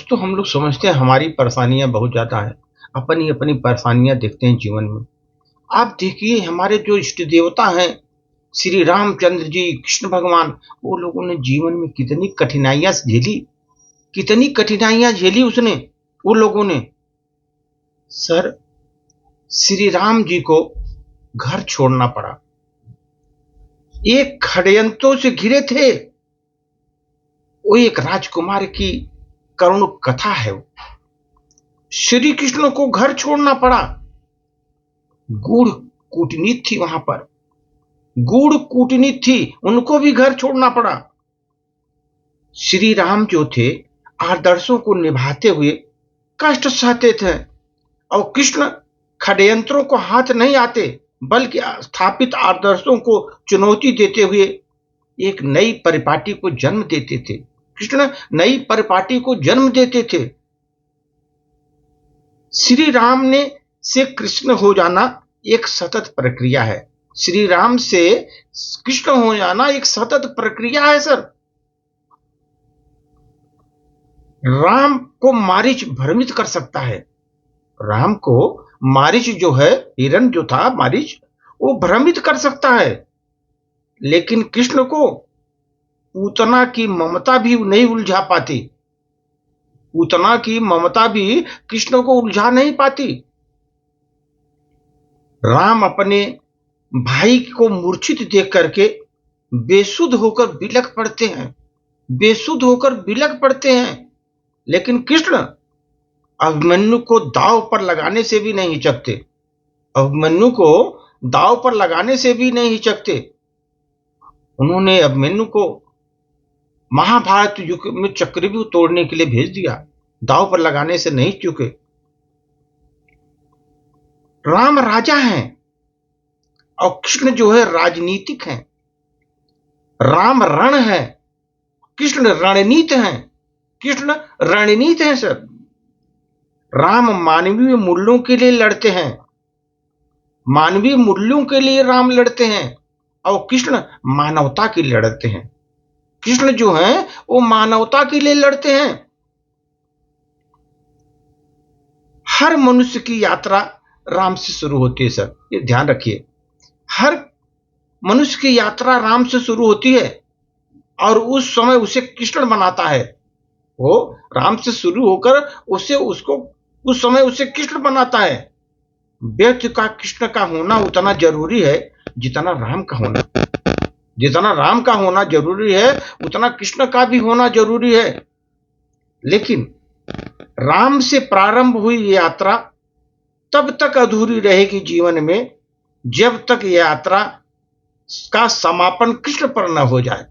दोस्तों, हम लोग समझते हैं हमारी परेशानियां बहुत ज़्यादा है। अपनी अपनी परेशानियां देखते हैं जीवन में। आप देखिए, हमारे जो इष्ट देवता हैं, श्री रामचंद्र जी, कृष्ण भगवान, वो लोगों ने जीवन में कितनी कठिनाइयां झेली, कितनी कठिनाइयां झेली उसने, वो लोगों ने। सर, श्री राम जी को घर छोड़ना पड़ा। एक षड्यंत्रों से घिरे थे। वो एक राजकुमार की करुण कथा है। श्री कृष्ण को घर छोड़ना पड़ा। गूढ़ कूटनीति थी वहां पर, गूढ़ कूटनीति थी, उनको भी घर छोड़ना पड़ा। श्री राम जो थे, आदर्शों को निभाते हुए कष्ट सहते थे, और कृष्ण षड्यंत्रों को हाथ नहीं आते, बल्कि स्थापित आदर्शों को चुनौती देते हुए एक नई परिपाटी को जन्म देते थे। कृष्ण नई परिपाटी को जन्म देते थे। श्री राम ने से कृष्ण हो जाना एक सतत प्रक्रिया है। श्री राम से कृष्ण हो जाना एक सतत प्रक्रिया है सर। राम को मारीच भ्रमित कर सकता है। राम को मारीच जो है, हिरण जो था मारीच, वो भ्रमित कर सकता है। लेकिन कृष्ण को पूतना की ममता भी नहीं उलझा पाती। पूतना की ममता भी कृष्ण को उलझा नहीं पाती। राम अपने भाई को मूर्छित देख करके बेसुध होकर बिलख पड़ते हैं, बेसुध होकर बिलख पड़ते हैं। लेकिन कृष्ण अभिमन्यु को दांव पर लगाने से भी नहीं हिचकते। अभिमन्यु को दांव पर लगाने से भी नहीं हिचकते। उन्होंने अभिमन्यु को महाभारत युग में चक्रव्यूह तोड़ने के लिए भेज दिया, दांव पर लगाने से नहीं चुके। राम राजा हैं और कृष्ण जो है राजनीतिक हैं। राम रण है, कृष्ण रणनीत हैं। कृष्ण रणनीत हैं सर। राम मानवीय मूल्यों के लिए लड़ते हैं, मानवीय मूल्यों के लिए राम लड़ते हैं, और कृष्ण मानवता के लिए लड़ते हैं। कृष्ण जो हैं वो मानवता के लिए लड़ते हैं। हर मनुष्य की यात्रा राम से शुरू होती है सर, ये ध्यान रखिए। हर मनुष्य की यात्रा राम से शुरू होती है, और उस समय उसे कृष्ण बनाता है। वो राम से शुरू होकर उसको उस समय उसे कृष्ण बनाता है। व्यक्ति का कृष्ण का होना उतना जरूरी है जितना राम का होना। जितना राम का होना जरूरी है, उतना कृष्ण का भी होना जरूरी है। लेकिन राम से प्रारंभ हुई ये यात्रा तब तक अधूरी रहेगी जीवन में, जब तक ये यात्रा का समापन कृष्ण पर न हो जाए।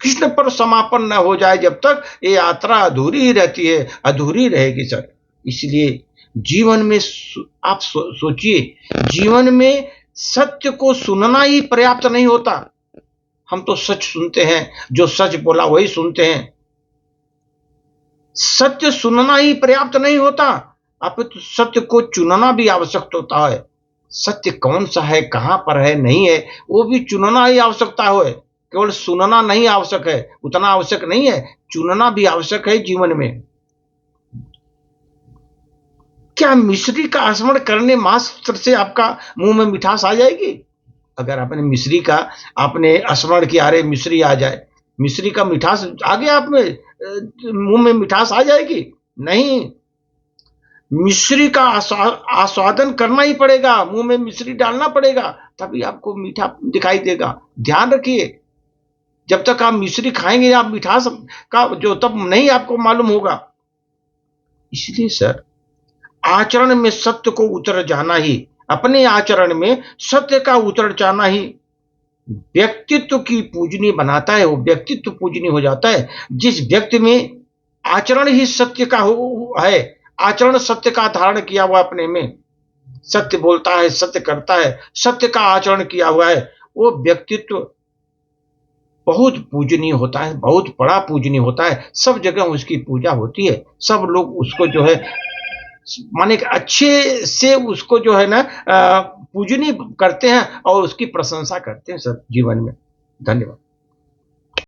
कृष्ण पर समापन न हो जाए, जब तक ये यात्रा अधूरी ही रहती है, अधूरी रहेगी सर। इसलिए जीवन में आप सोचिए, जीवन में सत्य को सुनना ही पर्याप्त नहीं होता। हम तो सच सुनते हैं, जो सच बोला वही सुनते हैं। सत्य सुनना ही पर्याप्त नहीं होता, अपितु सत्य को चुनना भी आवश्यक होता है। सत्य कौन सा है, कहां पर है, नहीं है, वो भी चुनना ही आवश्यकता है। केवल सुनना नहीं आवश्यक है, उतना आवश्यक नहीं है, चुनना भी आवश्यक है जीवन में। क्या मिश्री का स्मरण करने मात्र से आपका मुंह में मिठास आ जाएगी? अगर आपने मिश्री का आपने स्मरण किया, अरे मिश्री आ जाए, मिश्री का मिठास आ गया आप में, मुंह में मिठास आ जाएगी? नहीं, मिश्री का आस्वादन करना ही पड़ेगा, मुंह में मिश्री डालना पड़ेगा, तभी आपको मीठा दिखाई देगा। ध्यान रखिए, जब तक आप मिश्री खाएंगे आप मिठास का जो तब नहीं आपको मालूम होगा। इसलिए सर, आचरण में सत्य को उतर जाना ही, अपने आचरण में सत्य का उतर जाना ही व्यक्तित्व की पूजनीय बनाता है। वो व्यक्तित्व पूजनीय हो जाता है जिस व्यक्ति में आचरण ही सत्य का है, आचरण सत्य का धारण किया हुआ अपने में, सत्य बोलता है, सत्य करता है, सत्य का आचरण किया हुआ है, वो व्यक्तित्व बहुत पूजनीय होता है, बहुत बड़ा पूजनीय होता है। सब जगह उसकी पूजा होती है, सब लोग उसको जो है माने अच्छे से उसको जो है ना पूजनीय करते हैं और उसकी प्रशंसा करते हैं सर जीवन में। धन्यवाद।